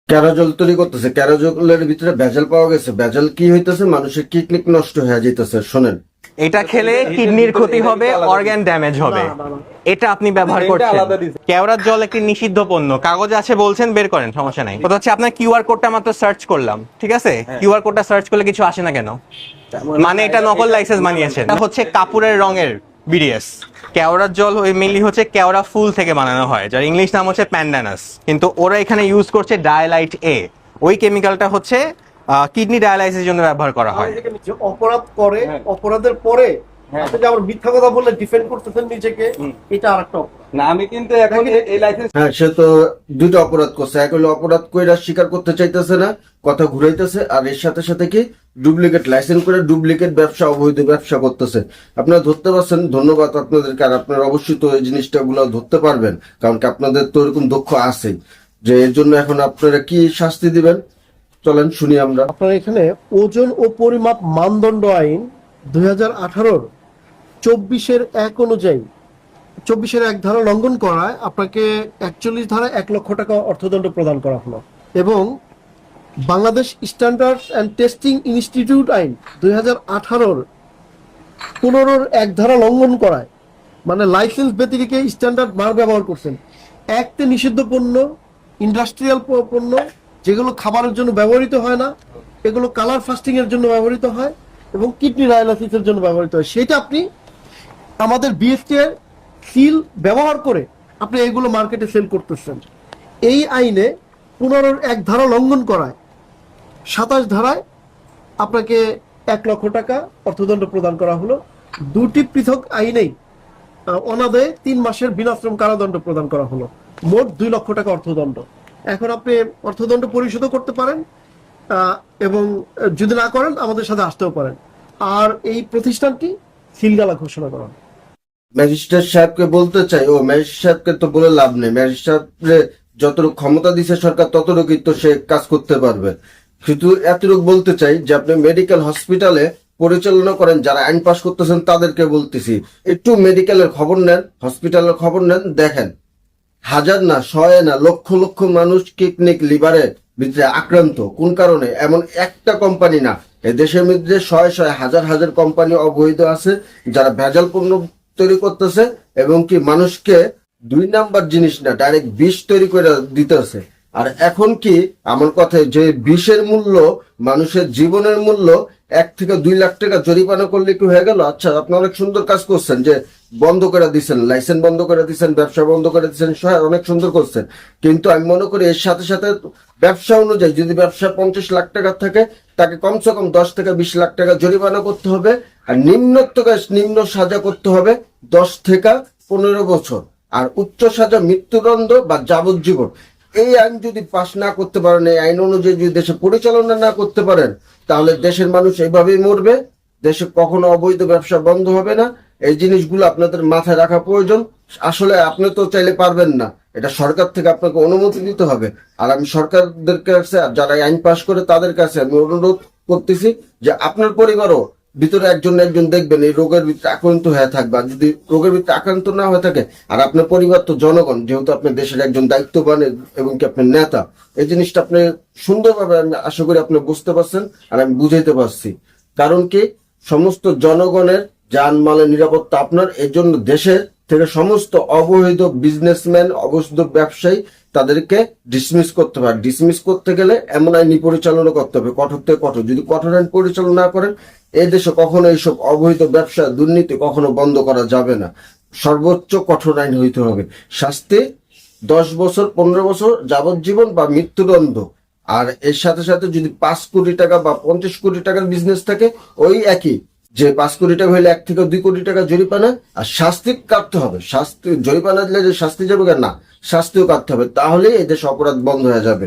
ক্যারাজল তৈরি করতেছে, ক্যারাজলের ভিতরে ভেজাল পাওয়া গেছে। ভেজাল কি হইতেছে, মানুষের কিডনি নষ্ট হয়ে যাইতেছে। শোনেন, এটা খেলে কিডনির ক্ষতি হবে, অর্গান ড্যামেজ হবে। এটা আপনি ব্যবহার করছেন। কেওড়ার জল একটি নিষিদ্ধ পণ্য, কাগজে আছে বলছেন, বের করেন, সমস্যা নাই। কথা হচ্ছে আপনার কিউআর কোডটা মাত্র সার্চ করলাম, ঠিক আছে? কিউআর কোডটা সার্চ করলে কিছু আসে না কেন? মানে এটা নকল লাইসেন্স বানিয়েছেন। এটা হচ্ছে কাপুরের রঙের বিডিএস। কেওড়ার জল মেইনলি হচ্ছে কেওড়া ফুল থেকে বানানো হয়, যার ইংলিশ নাম হচ্ছে প্যান্ডানাস, কিন্তু ওরা এখানে ইউজ করছে ডায়ালাইট এ। ওই কেমিক্যালটা হচ্ছে কিডনি ডায়ালাইসিসের জন্য ব্যবহার করা হয়। যে অপরাধ করে, অপরাধের পরে আপনি যে আমার মিথ্যা কথা বললে ডিফেন্ড করতেছেন নিজেকে, এটা আরেকটা অপরাধ। না, আমি কিন্তু এখন এই লাইসেন্স হ্যাঁ, সে তো দুইটা অপরাধ করছে। এক হলো অপরাধ কইরা স্বীকার করতে চাইতেছে না, কথা ঘুরাইতেছে, আর এর সাথে সাথে কি ডুপ্লিকেট লাইসেন্স করে ডুপ্লিকেট ব্যবসা, অবৈধ ব্যবসা করতেছে। আপনারা ধরতে পারছেন, ধন্যবাদ আপনাদেরকে। আর আপনারা অবশ্যই তো এই জিনিসটা গুলো ধরতে পারবেন, কারণ কি আপনাদের তো এরকম দক্ষ আছে। যে এর জন্য এখন আপনারা কি শাস্তি দিবেন, চলেন শুনি আমরা। আপনার এখানে ওজন ও পরিমাপ মানদণ্ড আইন 2018 24-এর 1 অনুযায়ী 24-এর 1 ধারা লঙ্ঘন করায় আপনাকে 41 ধারা 1 লক্ষ টাকা অর্থদণ্ড প্রদান করা হলো। এবং Bangladesh standards and testing institute আইন 2018 15-এর 1 ধারা লঙ্ঘন করায়, মানে লাইসেন্স ব্যতিরিক্ত স্ট্যান্ডার্ড মাল ব্যবহার করছেন। একতে নিষিদ্ধ পণ্য, ইন্ডাস্ট্রিয়াল পণ্য যেগুলো খাবারের জন্য ব্যবহৃত হয় না, এগুলো কালার ফাস্টিং এর জন্য ব্যবহৃত হয় এবং কিডনি ডায়ালাইসিসের জন্য ব্যবহৃত হয়, সেটা আপনি আমাদের বিএসটি এর সিল ব্যবহার করে আপনি এগুলো মার্কেটে সেল করতেছেন। এই আইনে 15-এর 1 ধারা লঙ্ঘন করায় 27 ধারায় আপনাকে 1 লক্ষ টাকা অর্থদণ্ড প্রদান করা হলো। দুটি পৃথক আইনেই অনাদায়ে 3 মাসের বিনাশ্রম কারাদণ্ড প্রদান করা হলো। মোট 2 লক্ষ টাকা অর্থদণ্ড। এখন আপনি অর্থদণ্ড পরিশোধ করতে পারেন, এবং যদি না করেন আমাদের সাথে আসতেও পারেন। আর এই প্রতিষ্ঠানটি সিলগালা ঘোষণা করা। ম্যাজিস্ট্রেট সাহেবকে বলতে চাই, ও ম্যাজিস্ট্রেট সাহেবকে তো বলে লাভ নেই। ম্যাজিস্ট্রেট যতটুকু ক্ষমতা দিছে সরকার, ততটুকুই তো সে কাজ করতে পারবে। শুধু এতটুকু বলতে চাই যে আপনি মেডিকেল হসপিটালে পরিচালনা করেন, যারা আইন পাস করতেছেন তাদেরকে বলতেছি, একটু মেডিকেলের খবর নেন, হসপিটালের খবর নেন, দেখেন হাজার না, শয়ে না, লক্ষ লক্ষ মানুষ কিডনি লিভারের ভিতরে আক্রান্ত। কোন কারণে? এমন একটা কোম্পানি না, এই দেশের মধ্যে শয়ে শয়ে হাজার হাজার কোম্পানি অবৈধ আছে, যারা ভেজাল পণ্য তৈরি করতেছে এবং কি মানুষকে 2 নাম্বার জিনিস না, ডাইরেক্ট বিষ তৈরি করে দিতেছে। আর এখন কি আমার কথায় যে বিষের মূল্য, মানুষের জীবনের মূল্য 1 থেকে 2 লাখ টাকা জরিমানা করলে কি হয়ে গেল? আচ্ছা, আপনি অনেক সুন্দর কাজ করছেন, যে বন্ধ করে দিচ্ছেন, লাইসেন্স বন্ধ করে দিচ্ছেন, ব্যবসা বন্ধ করে দিচ্ছেন, অনেক সুন্দর করছেন। কিন্তু আমি মনে করি এর সাথে সাথে ব্যবসা অনুযায়ী যদি ব্যবসা 50 লাখ টাকা থাকে, তাকে কমসে কম 10 থেকে 20 লাখ টাকা জরিমানা করতে হবে। আর নিম্ন সাজা করতে হবে 10 থেকে 15 বছর। আর উচ্চ সাজা মৃত্যুদণ্ড বা যাবজ্জীবন। এই আইন যদি পাশ না করতে পারেন, এই আইন অনুযায়ী যদি দেশে পরিচালনা না করতে পারেন, তাহলে দেশের মানুষ এইভাবেই মরবে। দেশে কখনো অবৈধ ব্যবসা বন্ধ হবে না। এই জিনিসগুলো আপনাদের মাথায় রাখা প্রয়োজন। আসলে আপনি তো চাইলে পারবেন না, এটা সরকার থেকে আপনাকে অনুমতি দিতে হবে। আর আমি সরকারদের কাছে, যারা আইন পাশ করে তাদের কাছে আমি অনুরোধ করতেছি যে আপনার পরিবারও ভিতরে একজন দেখবেন এই রোগের ভিতরে আক্রান্ত হয়ে থাকবে। আর যদি রোগের ভিতরে আক্রান্ত না হয়ে থাকে, আর আপনার পরিবার তো জনগণ, যেহেতু আপনি দেশের একজন দায়িত্ববান এবং কি আপনার নেতা, এই জিনিসটা আপনি সুন্দরভাবে আমি আশা করি আপনি বুঝতে পারছেন আর আমি বুঝাইতে পারছি। কারণ কি সমস্ত জনগণের জানমালের নিরাপত্তা আপনার, এর জন্য দেশের থেকে সমস্ত অবৈধ বিজনেসম্যান, অবৈধ ব্যবসায়ী, তাদেরকে ডিসমিস করতে হবে। ডিসমিস করতে গেলে এমন আইন পরিচালনা করতে হবে, কঠোর থেকে কঠোর। যদি কঠোর আইন পরিচালনা না করেন, এই দেশে কখনো এইসব অবৈধ ব্যবসা, দুর্নীতি কখনো বন্ধ করা যাবে না। সর্বোচ্চ কঠোর আইন হইতে হবে। শাস্তি 10 বছর, 15 বছর, যাবজ্জীবন বা মৃত্যুদণ্ড। আর এর সাথে সাথে যদি 5 কোটি টাকা বা 50 কোটি টাকার বিজনেস থাকে, ওই একই, যে 5 কোটি টাকা হইলে 1 থেকে 2 কোটি টাকা জরিমানা। আর শাস্তি কাটতে হবে। শাস্তি, জরিমানা দিলে যে শাস্তি যাবে না, শাস্তিও কাটতে হবে। তাহলে এই দেশে অপরাধ বন্ধ হয়ে যাবে।